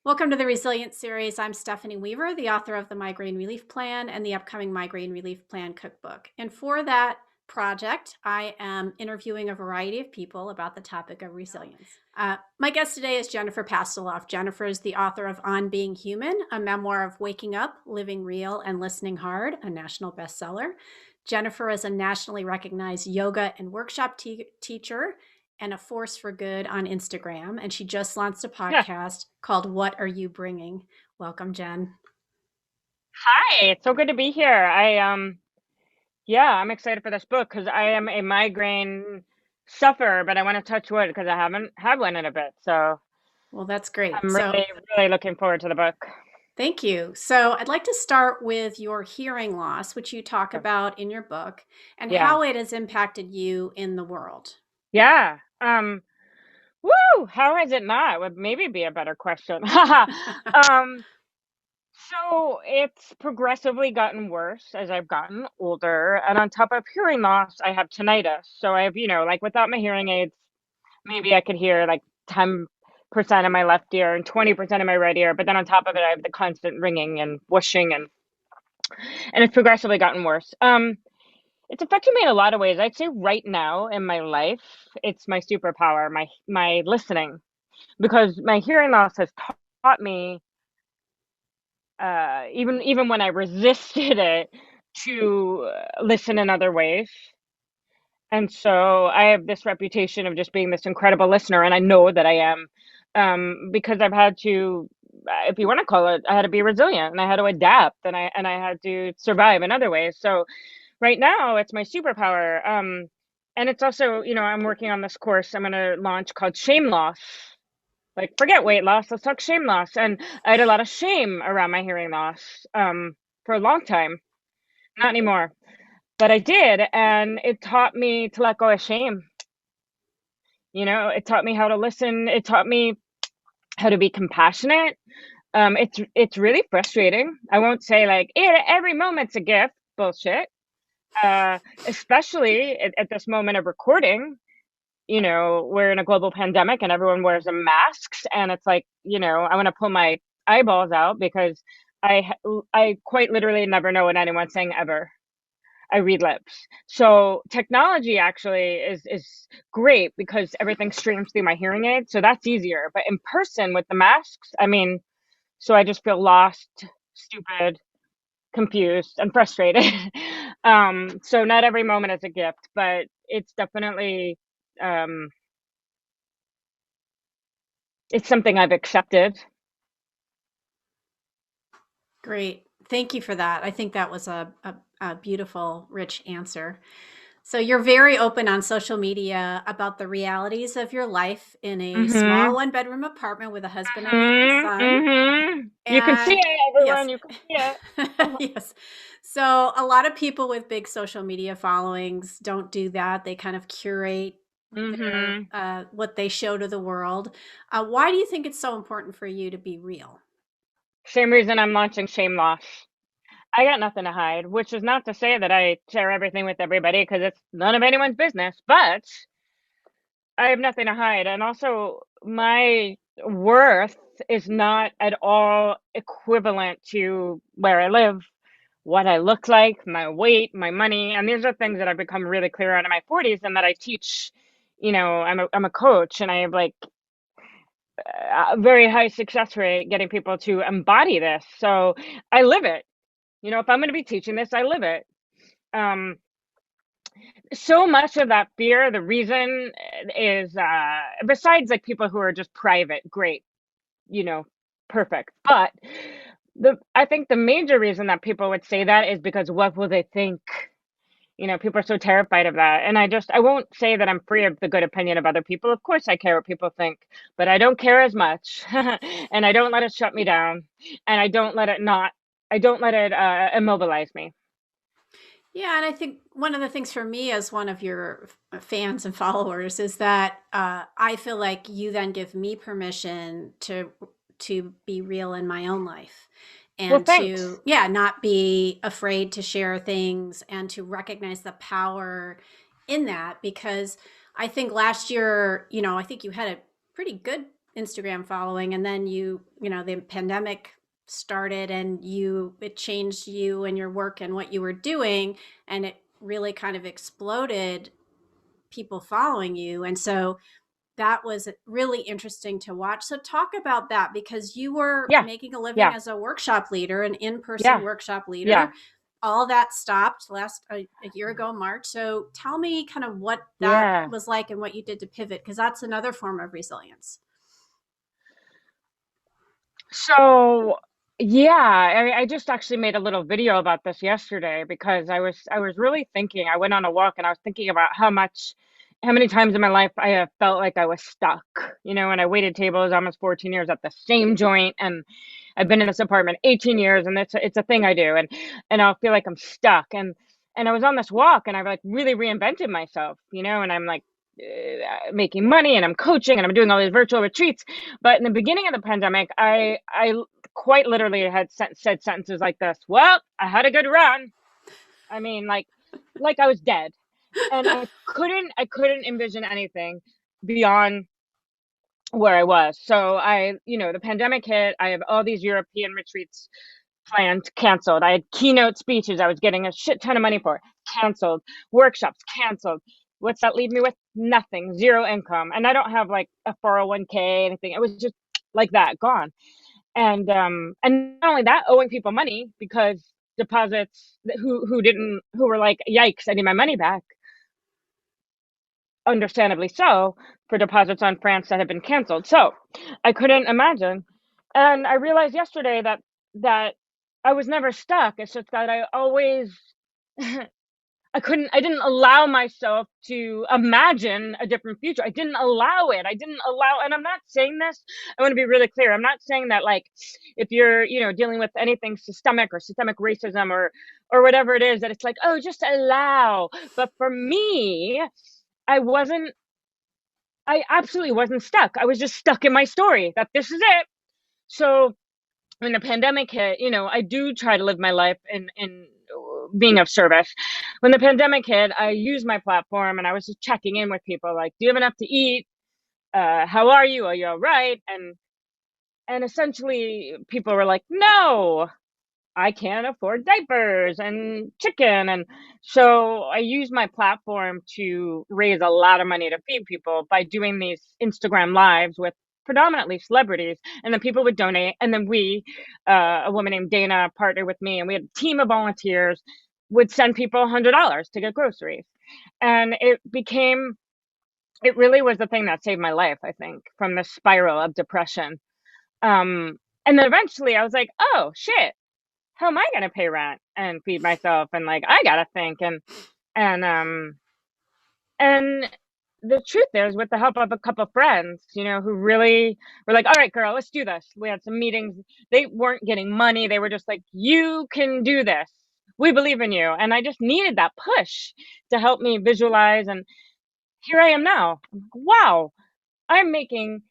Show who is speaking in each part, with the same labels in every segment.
Speaker 1: Welcome to the Resilience Series. I'm Stephanie Weaver, the author of the Migraine Relief Plan and the upcoming Migraine Relief Plan cookbook. And for that project, I am interviewing a variety of people about the topic of resilience. My guest today is Jennifer Pastiloff. Jennifer is the author of On Being Human, a memoir of waking up, living real, and listening hard, a national bestseller. Jennifer is a nationally recognized yoga and workshop teacher and a force for good on Instagram. And she just launched a
Speaker 2: Yeah.
Speaker 1: podcast called What Are You Bringing? Welcome, Jen.
Speaker 2: Hi, it's so good to be here. I'm excited for this book because I am a migraine sufferer, but I want to touch wood because I haven't had one in a bit. So
Speaker 1: Well, that's great.
Speaker 2: I'm
Speaker 1: So,
Speaker 2: really, really looking forward to the book.
Speaker 1: thank you. So, I'd like to start with your hearing loss, which you talk about in your book, and
Speaker 2: Yeah.
Speaker 1: how it has impacted you in the world.
Speaker 2: Yeah. How has it not? Would maybe be a better question. Um, so it's progressively gotten worse as I've gotten older, and on top of hearing loss, I have tinnitus. So I have, like without my hearing aids, maybe I could hear like 10% of my left ear and 20% of my right ear. But then on top of it, I have the constant ringing and whooshing, and it's progressively gotten worse. It's affected me in a lot of ways. I'd say right now in my life, it's my superpower, my listening, because my hearing loss has taught me, even when I resisted it, to listen in other ways. And so I have this reputation of just being this incredible listener, and I know that I am, because I've had to, if you want to call it, I had to be resilient, and I had to adapt, and I had to survive in other ways. So right now, it's my superpower. And it's also, I'm working on this course I'm going to launch called Shame Loss. Like, forget weight loss, let's talk shame loss. And I had a lot of shame around my hearing loss, for a long time. Not anymore, but I did, and it taught me to let go of shame. It taught me how to listen. It taught me how to be compassionate. It's really frustrating. I won't say like every moment's a gift. Bullshit. Uh, Especially at this moment of recording. We're in a global pandemic and everyone wears a masks, and it's like, I want to pull my eyeballs out because I quite literally never know what anyone's saying ever. I read lips. So technology actually is great because everything streams through my hearing aid, so that's easier. But in person with the masks, I mean, so I just feel lost, stupid, confused, and frustrated. So not every moment is a gift, but it's definitely, um, it's something I've accepted.
Speaker 1: Great. Thank you for that. I think that was a beautiful, rich answer. So, you're very open on social media about the realities of your life in a small
Speaker 2: Mm-hmm.
Speaker 1: one bedroom apartment with a husband and a
Speaker 2: Mm-hmm.
Speaker 1: son.
Speaker 2: Mm-hmm. You can see
Speaker 1: And
Speaker 2: it,
Speaker 1: yes,
Speaker 2: everyone. You can see it.
Speaker 1: yes. So a lot of people with big social media followings don't do that. They kind of curate their
Speaker 2: Mm-hmm.
Speaker 1: what they show to the world. Why do you think it's so important for you to be real?
Speaker 2: Same reason I'm launching Shame Loss. I got nothing to hide, which is not to say that I share everything with everybody because it's none of anyone's business, but I have nothing to hide. And also, my worth is not at all equivalent to where I live, what I look like, my weight, my money. And these are things that I've become really clear on in my 40s and that I teach. I'm a coach, and I have like a very high success rate getting people to embody this. So I live it. If I'm going to be teaching this, I live it. Um, so much of that fear, the reason is, besides like people who are just private, great, you know, perfect. But I think the major reason that people would say that is because what will they think? People are so terrified of that. And I won't say that I'm free of the good opinion of other people. Of course, I care what people think, but I don't care as much. And I don't let it shut me down. And I don't let it immobilize me.
Speaker 1: Yeah, and I think one of the things for me as one of your fans and followers is that I feel like you then give me permission to be real in my own life
Speaker 2: Well,
Speaker 1: and
Speaker 2: thanks.
Speaker 1: to not be afraid to share things and to recognize the power in that because I think last year, I think you had a pretty good Instagram following, and then the pandemic started, and it changed you and your work and what you were doing, and it really kind of exploded people following you. And so that was really interesting to watch. So talk about that, because you were
Speaker 2: Yeah.
Speaker 1: making a living
Speaker 2: Yeah.
Speaker 1: as a workshop leader, an in-person
Speaker 2: Yeah.
Speaker 1: workshop
Speaker 2: Yeah.
Speaker 1: leader. All that stopped a year ago, March. So tell me kind of what that
Speaker 2: Yeah.
Speaker 1: was like and what you did to pivot, because that's another form of resilience.
Speaker 2: So, yeah, I just actually made a little video about this yesterday because I was really thinking. I went on a walk and I was thinking about how many times in my life I have felt like I was stuck. And I waited tables almost 14 years at the same joint, and I've been in this apartment 18 years, and it's a thing I do, and I'll feel like I'm stuck. And I was on this walk, and I've like really reinvented myself, and I'm like making money, and I'm coaching, and I'm doing all these virtual retreats. But in the beginning of the pandemic, I quite literally had said sentences like this. Well, I had a good run. I mean, like I was dead, and I couldn't envision anything beyond where I was. So the pandemic hit. I have all these European retreats planned, canceled. I had keynote speeches I was getting a shit ton of money for, canceled. Workshops, canceled. What's that leave me with? Nothing, zero income. And I don't have like a 401k, anything. It was just like that, gone. And not only that, owing people money because deposits who were like, yikes, I need my money back, understandably so, for deposits on France that had been canceled. So I couldn't imagine. And I realized yesterday that I was never stuck. It's just that I always I didn't allow myself to imagine a different future. I didn't allow it. I didn't allow, and I'm not saying this, I want to be really clear. I'm not saying that like if you're, dealing with anything systemic racism or whatever it is, that it's like, oh, just allow. But for me, I wasn't I absolutely wasn't stuck. I was just stuck in my story that this is it. So when the pandemic hit, I do try to live my life in being of service. When the pandemic hit, I used my platform and I was just checking in with people like, do you have enough to eat? How are you? Are you all right? And essentially people were like, no, I can't afford diapers and chicken. And so I use my platform to raise a lot of money to feed people by doing these Instagram lives with predominantly celebrities. And then people would donate. And then a woman named Dana, partnered with me, and we had a team of volunteers, would send people $100 to get groceries. And it really was the thing that saved my life, I think, from the spiral of depression. Um, and then eventually I was like, oh shit, how am I gonna pay rent and feed myself? And like, I gotta think. And and the truth is, with the help of a couple friends, who really were like, all right, girl, let's do this. We had some meetings. They weren't getting money. They were just like, you can do this. We believe in you. And I just needed that push to help me visualize. And here I am now. Wow, I'm making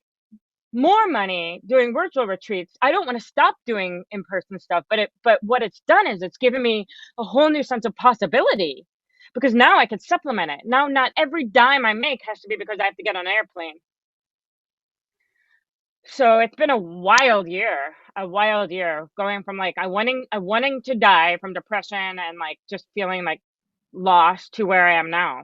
Speaker 2: more money doing virtual retreats. I don't want to stop doing in-person stuff, but what it's done is it's given me a whole new sense of possibility, because now I can supplement it. Now not every dime I make has to be because I have to get on an airplane. So it's been a wild year, going from like I wanting to die from depression and like just feeling like lost, to where I am now.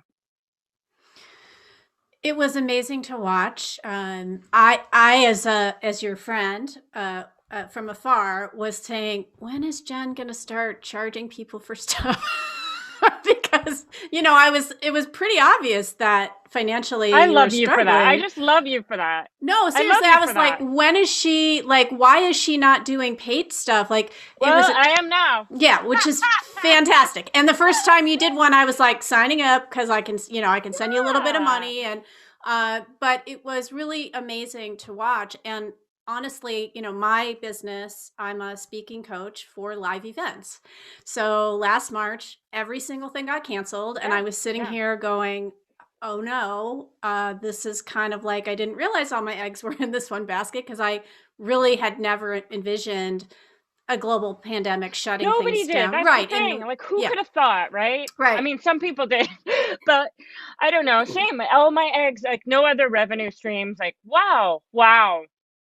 Speaker 1: It was amazing to watch. I as your friend, from afar, was saying, when is Jen going to start charging people for stuff? Because it was pretty obvious that financially
Speaker 2: I
Speaker 1: you were
Speaker 2: love you for that. I
Speaker 1: struggling.
Speaker 2: just love you for that.
Speaker 1: No,
Speaker 2: I love
Speaker 1: seriously,
Speaker 2: you
Speaker 1: I
Speaker 2: for
Speaker 1: was like,
Speaker 2: that.
Speaker 1: when is she, like, why is she not doing paid stuff? Like, it was,
Speaker 2: Well, I am now.
Speaker 1: yeah, which is fantastic. And the first time you did one, I was like signing up, because I can send you a little bit of
Speaker 2: Yeah.
Speaker 1: money. And, but it was really amazing to watch. And honestly, my business, I'm a speaking coach for live events. So last March, every single thing got canceled. And
Speaker 2: Yeah.
Speaker 1: I was sitting
Speaker 2: Yeah.
Speaker 1: here going, oh no, this is kind of like, I didn't realize all my eggs were in this one basket, because I really had never envisioned a global pandemic shutting
Speaker 2: Nobody
Speaker 1: things
Speaker 2: did.
Speaker 1: down.
Speaker 2: That's the
Speaker 1: Right.
Speaker 2: thing.
Speaker 1: And
Speaker 2: Like, who
Speaker 1: yeah,
Speaker 2: could have thought, right? I
Speaker 1: right.
Speaker 2: mean, some people did, but I don't know. Same. All my eggs, like no other revenue streams. Like, wow, wow.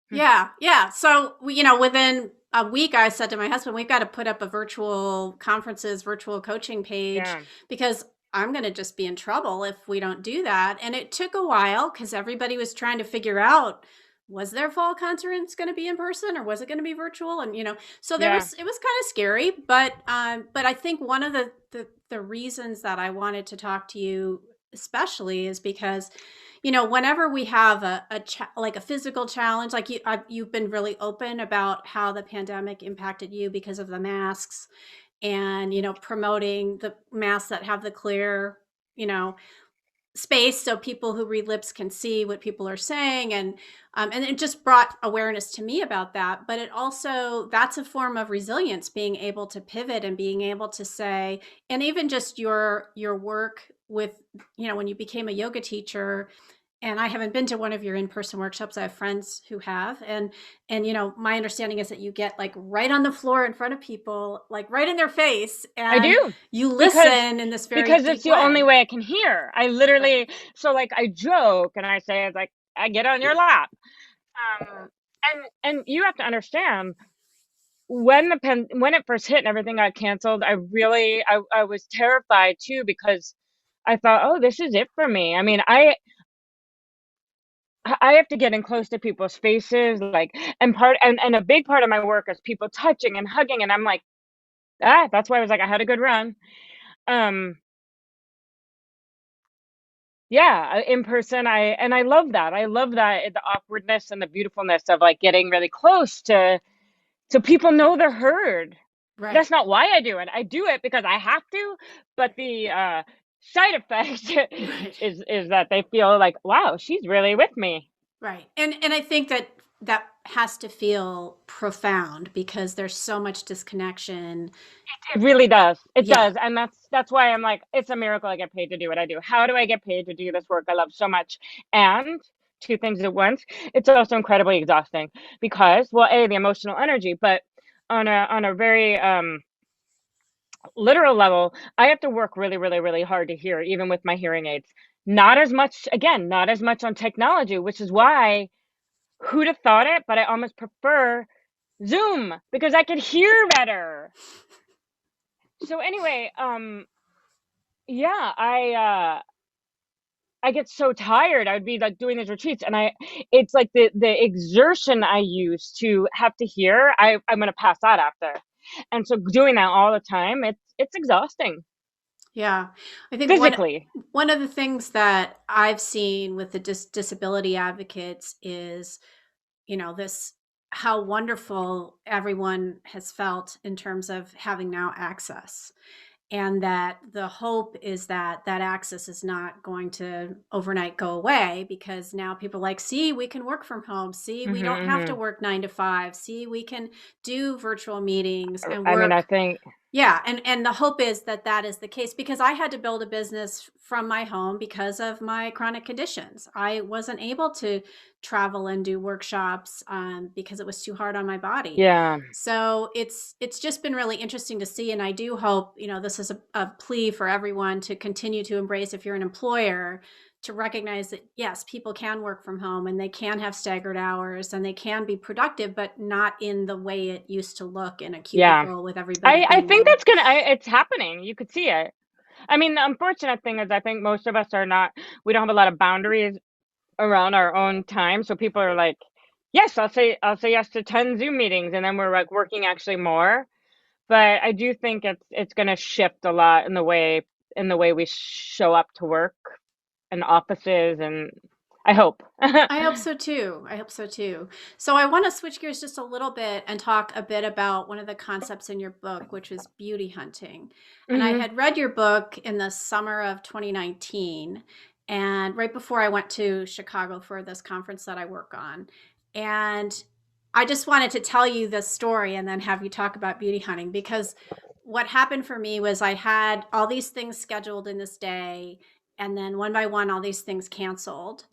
Speaker 1: Yeah, yeah. So, you know, within a week, I said to my husband, we've got to put up a virtual conferences, virtual coaching page
Speaker 2: Yeah,
Speaker 1: because I'm going to just be in trouble if we don't do that. And it took a while because everybody was trying to figure out, was their fall conference going to be in person or was it going to be virtual? And, you know, so there
Speaker 2: yeah.
Speaker 1: was, it was kind of scary, but I think one of the reasons that I wanted to talk to you especially is because, you know, whenever we have like a physical challenge, like you've been really open about how the pandemic impacted you because of the masks and, you know, promoting the masks that have the clear, you know, space so people who read lips can see what people are saying, and it just brought awareness to me about that. But it also, that's a form of resilience, being able to pivot and being able to say, and even just your work with, you know, when you became a yoga teacher, and I haven't been to one of your in-person workshops. I have friends who have, and you know, my understanding is that you get like right on the floor in front of people, like right in their face,
Speaker 2: I
Speaker 1: and
Speaker 2: do
Speaker 1: you
Speaker 2: because
Speaker 1: listen in this very
Speaker 2: because it's
Speaker 1: deep
Speaker 2: the only
Speaker 1: way.
Speaker 2: way I can hear. I
Speaker 1: Right.
Speaker 2: literally so like I joke and I say it's like I get on your lap. Um and you have to understand when when it first hit and everything got canceled, I was terrified too because I thought, "Oh, this is it for me." I mean, I have to get in close to people's faces like and a big part of my work is people touching and hugging and I'm like, "Ah, that's why I was like I had a good run." Um Yeah, in person, I love that. I love that the awkwardness and the beautifulness of like getting really close to so people know they're heard.
Speaker 1: Right.
Speaker 2: That's not why I do it. I do it because I have to, but the side effect
Speaker 1: Right.
Speaker 2: is that they feel like, wow, she's really with me.
Speaker 1: Right. And I think that that has to feel profound because there's so much disconnection.
Speaker 2: It really does. It
Speaker 1: Yeah.
Speaker 2: does. And that's why I'm like, it's a miracle I get paid to do what I do. How do I get paid to do this work I love so much? And two things at once. It's also incredibly exhausting because, well, A, the emotional energy, but on a very literal level, I have to work really, really, really hard to hear, even with my hearing aids. Not as much, again, not as much on technology, which is why who'd have thought it, but I almost prefer Zoom because I can hear better. So anyway, yeah, I get so tired. I would be like doing these retreats and it's like the exertion I use to have to hear, I'm gonna pass out after. And so doing that all the time, it's exhausting
Speaker 1: Yeah. I think
Speaker 2: physically.
Speaker 1: one of the things that I've seen with the disability advocates is, you know, this, how wonderful everyone has felt in terms of having now access, and that the hope is that that access is not going to overnight go away because now people are like, see, we can work from home, see, we don't have to
Speaker 2: Hmm.
Speaker 1: work 9 to 5, see, we can do virtual meetings and
Speaker 2: I mean, I
Speaker 1: work.
Speaker 2: think,
Speaker 1: Yeah, and the hope is that that is the case because I had to build a business from my home because of my chronic conditions. I wasn't able to travel and do workshops because it was too hard on my body.
Speaker 2: yeah,
Speaker 1: So it's just been really interesting to see, and I do hope, you know, this is a plea for everyone to continue to embrace, if you're an employer, to recognize that yes, people can work from home and they can have staggered hours and they can be productive, but not in the way it used to look in a
Speaker 2: yeah.
Speaker 1: cubicle with everybody
Speaker 2: I
Speaker 1: being
Speaker 2: think
Speaker 1: there.
Speaker 2: that's it's happening. You could see it. I mean, the unfortunate thing is I think most of us are not, we don't have a lot of boundaries around our own time. So people are like, yes, I'll say yes to 10 Zoom meetings and then we're like working actually more. But I do think it's going to shift a lot in the way we show up to work and offices and I hope.
Speaker 1: I hope so too. I hope so too. So I want to switch gears just a little bit and talk a bit about one of the concepts in your book, which was beauty hunting. And I
Speaker 2: Hmm.
Speaker 1: had read your book in the summer of 2019, and right before I went to Chicago for this conference that I work on. And I just wanted to tell you this story and then have you talk about beauty hunting because what happened for me was I had all these things scheduled in this day, and then one by one, all these things canceled.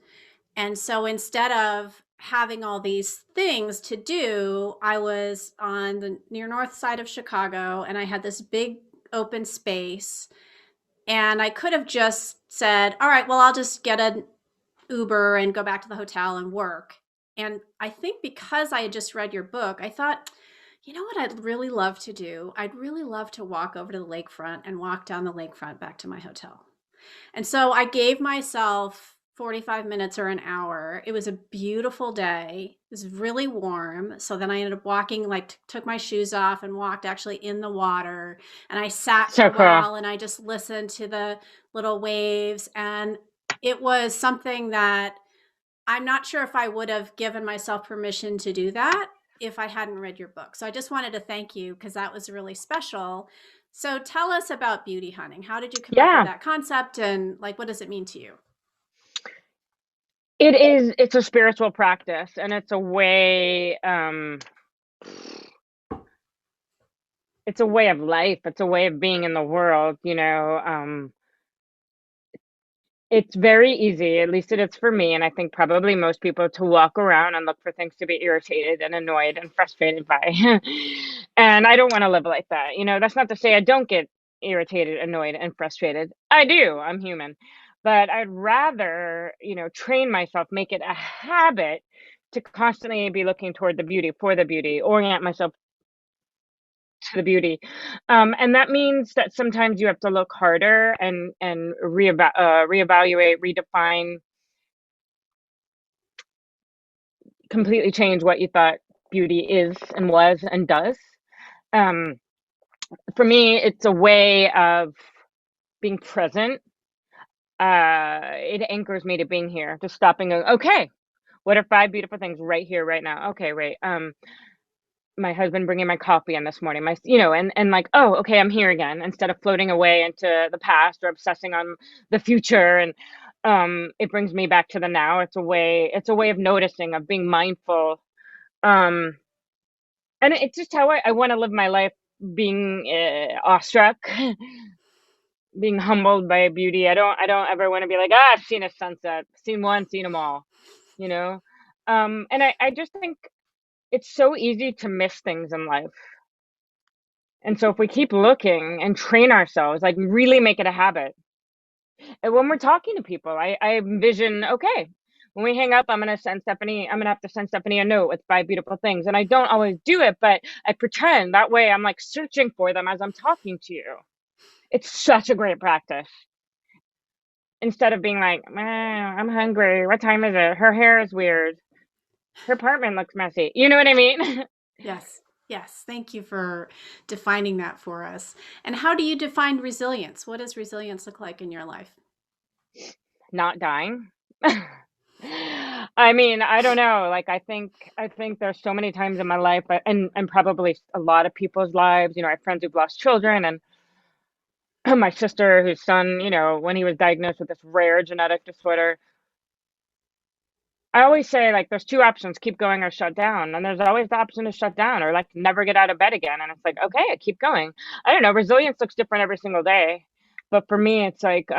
Speaker 1: And so instead of having all these things to do, I was on the near north side of Chicago and I had this big open space. And I could have just said, all right, well, I'll just get an Uber and go back to the hotel and work. And I think because I had just read your book, I thought, you know what I'd really love to do? I'd really love to walk over to the lakefront and walk down the lakefront back to my hotel. And so I gave myself 45 minutes or an hour. It was a beautiful day. It was really warm. So then I ended up walking, like, took my shoes off and walked actually in the water. And I sat for
Speaker 2: So
Speaker 1: a
Speaker 2: cool.
Speaker 1: while and I just listened to the little waves. And it was something that I'm not sure if I would have given myself permission to do that if I hadn't read your book. So I just wanted to thank you because that was really special. So tell us about beauty hunting. How did you come up with
Speaker 2: Yeah,
Speaker 1: that concept and like what does it mean to you?
Speaker 2: it's a spiritual practice, and it's a way of life. It's a way of being in the world, you know. It's very easy, at least it is for me, and I think probably most people, to walk around and look for things to be irritated and annoyed and frustrated by. And I don't want to live like that. You know, that's not to say I don't get irritated, annoyed, and frustrated. I do. I'm human. But I'd rather, train myself, make it a habit to constantly be looking toward the beauty, for the beauty, orient myself to the beauty. And that means that sometimes you have to look harder and reevaluate, redefine, completely change what you thought beauty is and was and does. Um, for me, it's a way of being present. It anchors me to being here, to stopping. Okay, what are five beautiful things right here, right now? Okay, right. My husband bringing my coffee in this morning, and like, oh, okay, I'm here again, instead of floating away into the past or obsessing on the future. And it brings me back to the now. It's a way of noticing, of being mindful. Um, and it's just how I want to live my life, being awestruck, being humbled by beauty. I don't ever want to be like, I've seen a sunset, seen one, seen them all, you know. And I just think it's so easy to miss things in life. And so if we keep looking and train ourselves, like really make it a habit. And when we're talking to people, I envision, okay, when we hang up, I'm gonna have to send Stephanie a note with five beautiful things. And I don't always do it, but I pretend that way I'm like searching for them as I'm talking to you. It's such a great practice. Instead of being like, I'm hungry. What time is it? Her hair is weird. Her apartment looks messy. You know what I mean?
Speaker 1: Yes. Yes. Thank you for defining that for us. And how do you define resilience? What does resilience look like in your life?
Speaker 2: Not dying. I mean, I don't know. Like, I think there's so many times in my life, and probably a lot of people's lives. I have friends who've lost children, and my sister whose son, when he was diagnosed with this rare genetic disorder. I always say, like, there's two options: keep going or shut down. And there's always the option to shut down, or like never get out of bed again. And it's like, okay, I keep going. I don't know. Resilience looks different every single day, but for me, it's like,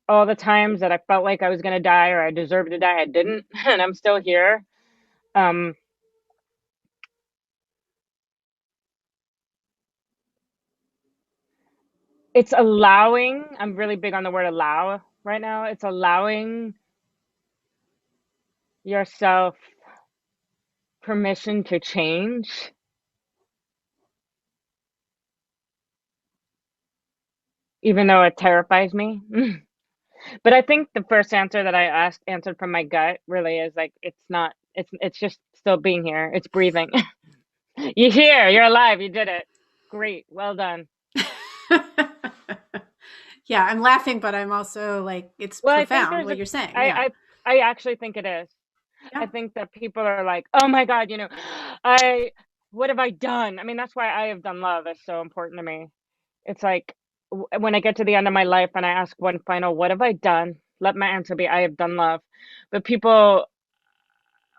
Speaker 2: all the times that I felt like I was gonna die or I deserved to die, I didn't, and I'm still here. Um, it's allowing. I'm really big on the word allow right now. It's allowing yourself permission to change, even though it terrifies me. But I think the first answer that I answered from my gut really is like, it's not. It's just still being here. It's breathing. You're here. You're alive. You did it. Great. Well done.
Speaker 1: Yeah, I'm laughing, but I'm also like, it's
Speaker 2: Well, I think
Speaker 1: profound
Speaker 2: there's
Speaker 1: what
Speaker 2: a.
Speaker 1: you're saying. Yeah.
Speaker 2: I actually think it is.
Speaker 1: Yeah.
Speaker 2: I think that people are like, oh my God, I, what have I done? I mean, that's why I have done love is so important to me. It's like, when I get to the end of my life and I ask one final, what have I done? Let my answer be, I have done love. But people,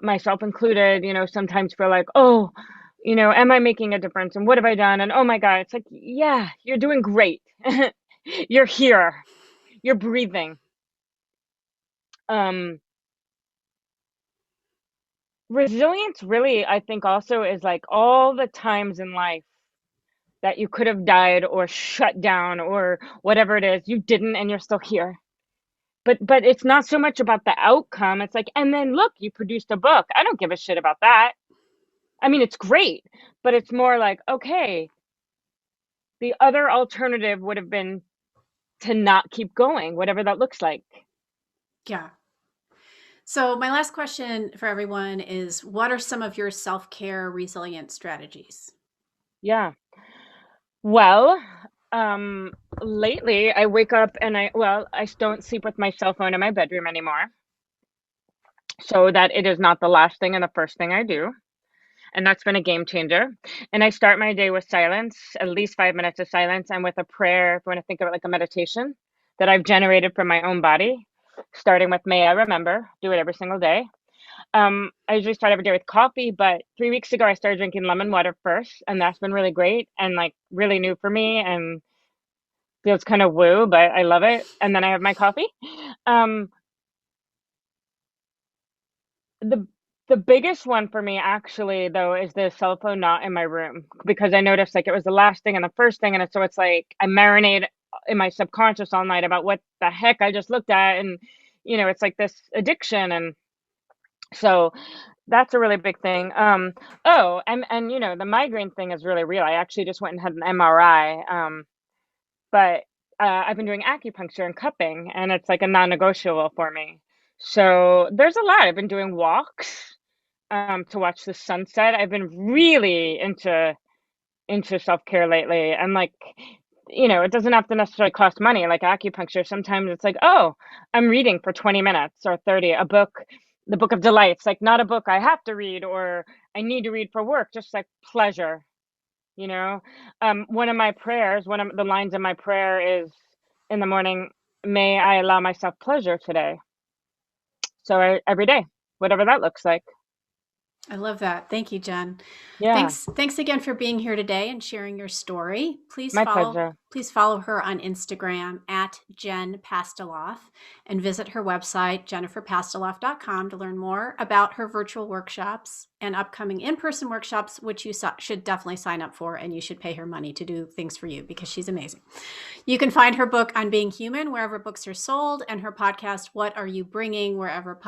Speaker 2: myself included, sometimes feel like, oh, am I making a difference? And what have I done? And oh my God, it's like, yeah, you're doing great. You're here. You're breathing. Um, Resilience really, I think, also is like all the times in life that you could have died or shut down or whatever it is, you didn't, and you're still here. but it's not so much about the outcome. It's like, and then look, you produced a book. I don't give a shit about that. I mean, it's great, but it's more like, okay, the other alternative would have been to not keep going, whatever that looks like.
Speaker 1: Yeah. So, my last question for everyone is, what are some of your self care resilient strategies?
Speaker 2: Yeah. Well, um, lately I wake up and I don't sleep with my cell phone in my bedroom anymore, so that it is not the last thing and the first thing I do. And that's been a game changer. And I start my day with silence, at least 5 minutes of silence, and with a prayer, if you want to think of it like a meditation that I've generated from my own body, starting with May I Remember, do it every single day. I usually start every day with coffee, but 3 weeks ago I started drinking lemon water first, and that's been really great and like really new for me and feels kind of woo, but I love it. And then I have my coffee. Um, the the biggest one for me actually though is the cell phone not in my room, because I noticed like it was the last thing and the first thing, and so it's like I marinate in my subconscious all night about what the heck I just looked at, and it's like this addiction. And so that's a really big thing. Oh, and the migraine thing is really real. I actually just went and had an MRI. But I've been doing acupuncture and cupping, and it's like a non-negotiable for me. So there's a lot. I've been doing walks to watch the sunset. I've been really into self-care lately, and like, it doesn't have to necessarily cost money. Like acupuncture, sometimes it's like, oh, I'm reading for 20 minutes or 30, a book, the Book of Delights, like not a book I have to read or I need to read for work, just like pleasure, you know. One of my prayers, one of the lines in my prayer is in the morning, may I allow myself pleasure today. So every day, whatever that looks like.
Speaker 1: I love that. Thank you, Jen.
Speaker 2: Yeah,
Speaker 1: Thanks again for being here today and sharing your story.
Speaker 2: my pleasure.
Speaker 1: Please follow her on Instagram at Jen Pastiloff and visit her website, jenniferpastiloff.com, to learn more about her virtual workshops and upcoming in-person workshops, which you should definitely sign up for, and you should pay her money to do things for you because she's amazing. You can find her book on being human wherever books are sold, and her podcast, What Are You Bringing, wherever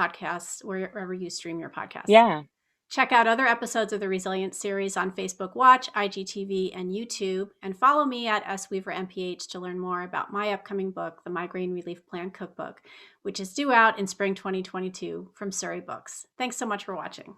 Speaker 1: you stream your podcasts.
Speaker 2: Yeah,
Speaker 1: Check out other episodes of the Resilience series on Facebook Watch, IGTV, and YouTube, and follow me at SWeaverMPH to learn more about my upcoming book, The Migraine Relief Plan Cookbook, which is due out in spring 2022 from Surrey Books. Thanks so much for watching.